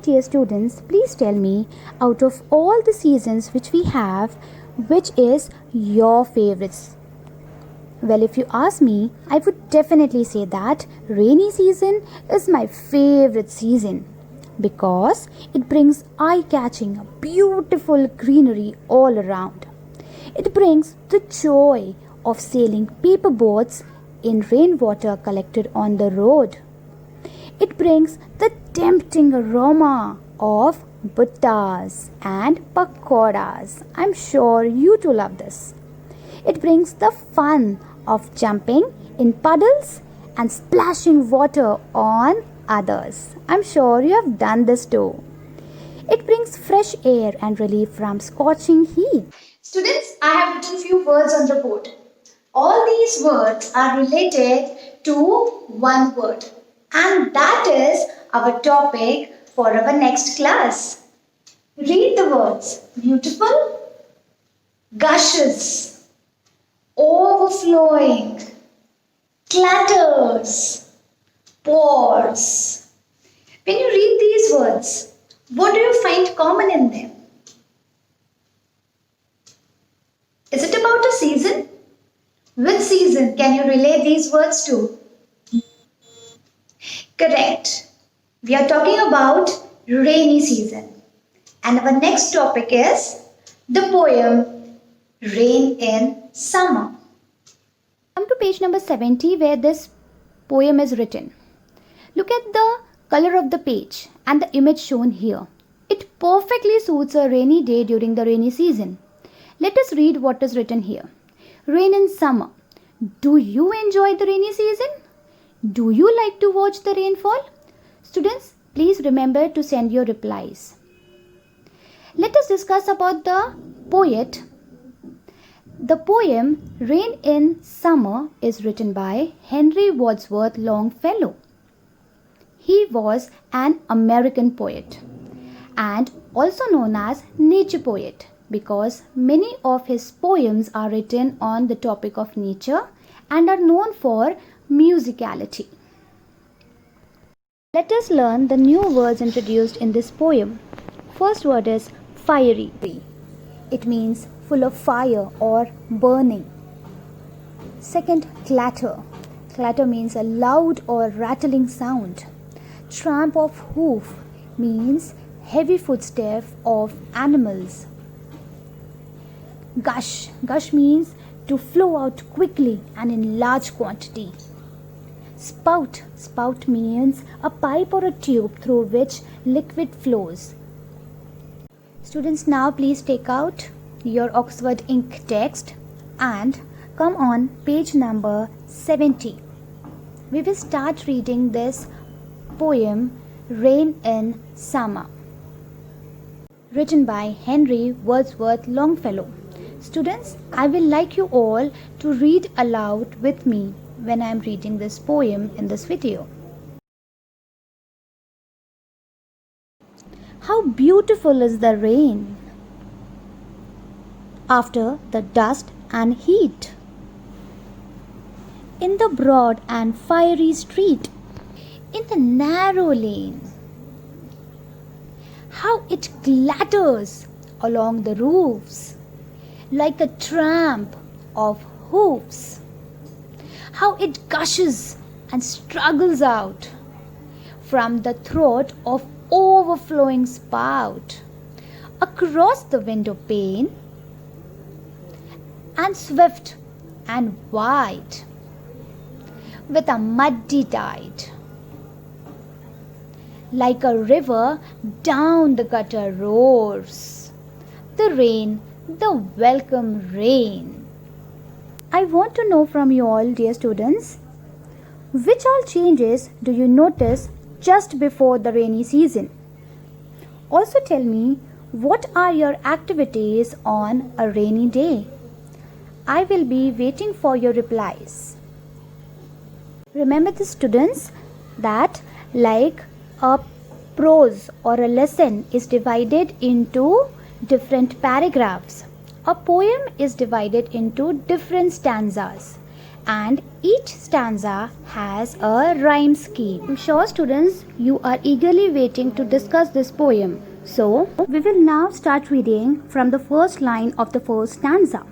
Dear students, please tell me, out of all the seasons which we have, which is your favorite? Well, if you ask me, I would definitely say that rainy season is my favorite season because it brings eye-catching, beautiful greenery all around. It brings the joy of sailing paper boats in rainwater collected on the road. It brings the tempting aroma of buttas and pakoras. I'm sure you too love this. It brings the fun of jumping in puddles and splashing water on others. I'm sure you have done this too. It brings fresh air and relief from scorching heat. Students, I have written few words on the board. All these words are related to one word, and that is our topic for our next class. Read the words: beautiful, gushes, overflowing, clatters, pours. When you read these words, what do you find common in them? Is it about a season? Which season can you relate these words to? Correct. We are talking about rainy season. And our next topic is the poem Rain in Summer. Come to page number 70 where this poem is written. Look at the color of the page and the image shown here. It perfectly suits a rainy day during the rainy season. Let us read what is written here. Rain in summer. Do you enjoy the rainy season? Do you like to watch the rainfall? Students, please remember to send your replies. Let us discuss about the poet. The poem Rain in Summer is written by Henry Wadsworth Longfellow. He was an American poet and also known as nature poet because many of his poems are written on the topic of nature and are known for musicality. Let us learn the new words introduced in this poem. First word is fiery. It means full of fire or burning. Second, clatter. Clatter means a loud or rattling sound. Tramp of hoof means heavy footstep of animals. Gush. Gush means to flow out quickly and in large quantity. Spout. Spout means a pipe or a tube through which liquid flows. Students, now please take out your Oxford ink text and come on page number 70. We will start reading this poem Rain in Summer, written by Henry Wadsworth Longfellow. Students, I will like you all to read aloud with me when I am reading this poem in this video. How beautiful is the rain after the dust and heat. In the broad and fiery street, in the narrow lane, how it clatters along the roofs like a tramp of hoofs. How it gushes and struggles out from the throat of overflowing spout across the window pane, and swift and wide with a muddy tide. Like a river down the gutter roars the rain, the welcome rain. I want to know from you all, dear students, which all changes do you notice just before the rainy season? Also tell me, what are your activities on a rainy day? I will be waiting for your replies. Remember the students that like a prose or a lesson is divided into different paragraphs. A poem is divided into different stanzas, and Each stanza has a rhyme scheme. I'm sure students, you are eagerly waiting to discuss this poem. So, we will now start reading from the first line of the first stanza.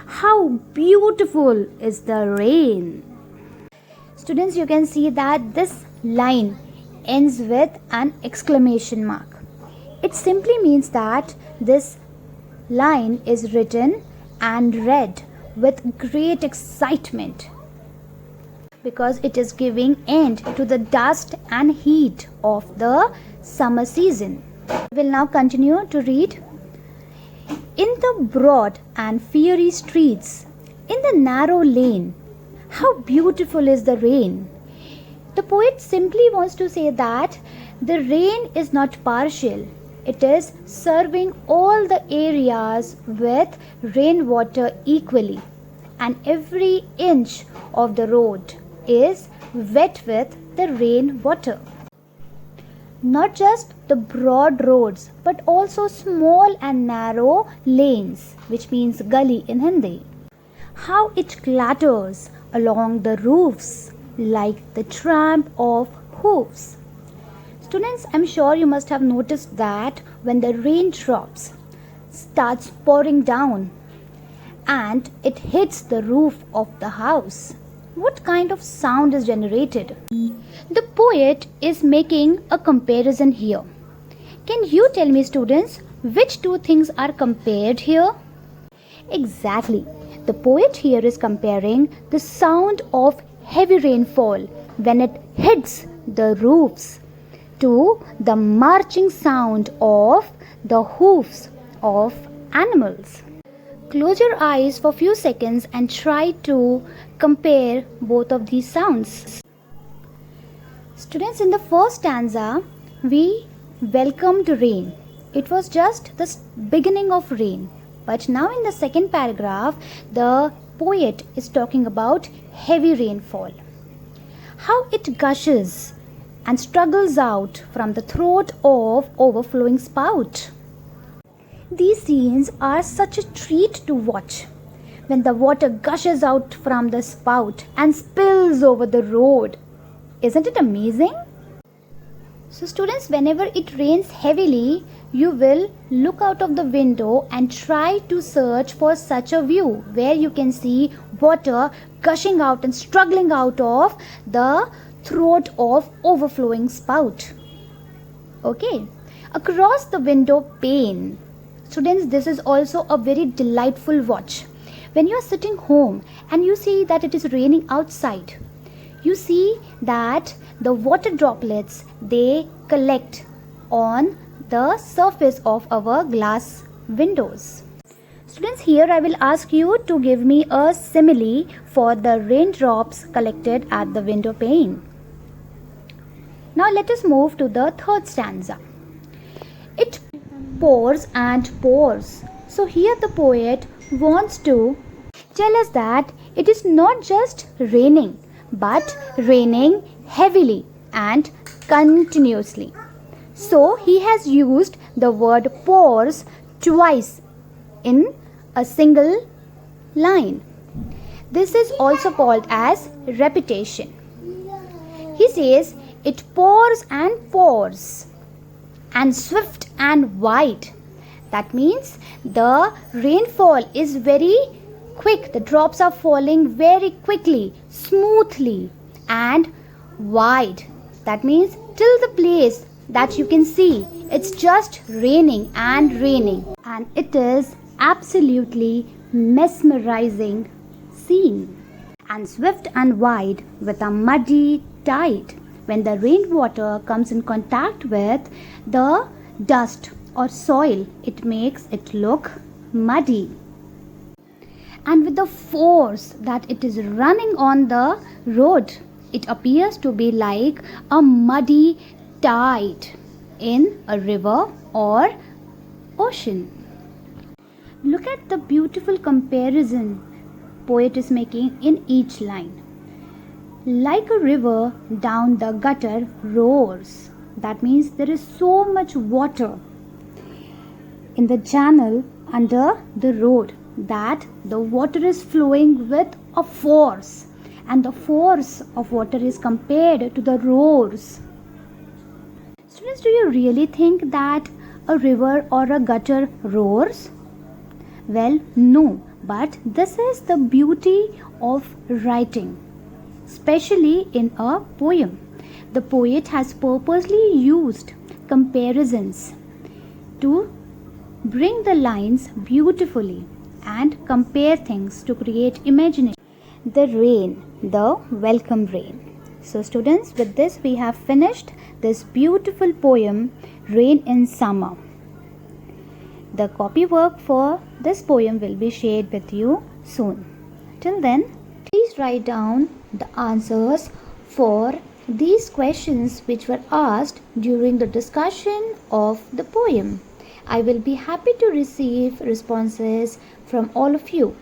How beautiful is the rain. Students, you can see that this line ends with an exclamation mark. It simply means that this line is written and read with great excitement because it is giving end to the dust and heat of the summer season. We will now continue to read. In the broad and fiery streets, in the narrow lane, how beautiful is the rain. The poet simply wants to say that the rain is not partial. It is serving all the areas with rainwater equally, and every inch of the road is wet with the rainwater. Not just the broad roads, but also small and narrow lanes, which means gully in Hindi. How it clatters along the roofs like the tramp of hoofs. Students, I'm sure you must have noticed that when the raindrops starts pouring down and it hits the roof of the house, what kind of sound is generated? The poet is making a comparison here. Can you tell me, students, which two things are compared here? Exactly. The poet here is comparing the sound of heavy rainfall when it hits the roofs to the marching sound of the hoofs of animals. Close your eyes for a few seconds and try to compare both of these sounds. Students, in the first stanza, we welcomed rain. It was just the beginning of rain. But now in the second paragraph, the poet is talking about heavy rainfall. How it gushes and struggles out from the throat of overflowing spout. These scenes are such a treat to watch. When the water gushes out from the spout and spills over the road. Isn't it amazing? So students, whenever it rains heavily, you will look out of the window and try to search for such a view where you can see water gushing out and struggling out of the throat of overflowing spout. Okay, across the window pane. Students, this is also a very delightful watch. When you are sitting home and you see that it is raining outside, you see that the water droplets, they collect on the surface of our glass windows. Students, here I will ask you to give me a simile for the raindrops collected at the window pane. Now let us move to the third stanza. It pours and pours. So here the poet wants to tell us that it is not just raining, but raining heavily and continuously. So he has used the word pours twice in a single line. This is also called as repetition. He says it pours and pours and swift and wide. That means the rainfall is very quick. The drops are falling very quickly, smoothly and wide. That means till the place that you can see, it's just raining and raining. And it is absolutely mesmerizing scene. And swift and wide with a muddy tide. When the rainwater comes in contact with the dust or soil, it makes it look muddy. And with the force that it is running on the road, it appears to be like a muddy tide in a river or ocean. Look at the beautiful comparison poet is making in each line. Like a river down the gutter roars. That means there is so much water in the channel under the road that the water is flowing with a force, and the force of water is compared to the roars. Students, do you really think that a river or a gutter roars? Well, no, but this is the beauty of writing, especially in a poem. The poet has purposely used comparisons to bring the lines beautifully and compare things to create imagination. The rain, the welcome rain. So students, with this we have finished this beautiful poem, Rain in Summer. The copywork for this poem will be shared with you soon. Till then, please write down the answers for these questions which were asked during the discussion of the poem. I will be happy to receive responses from all of you.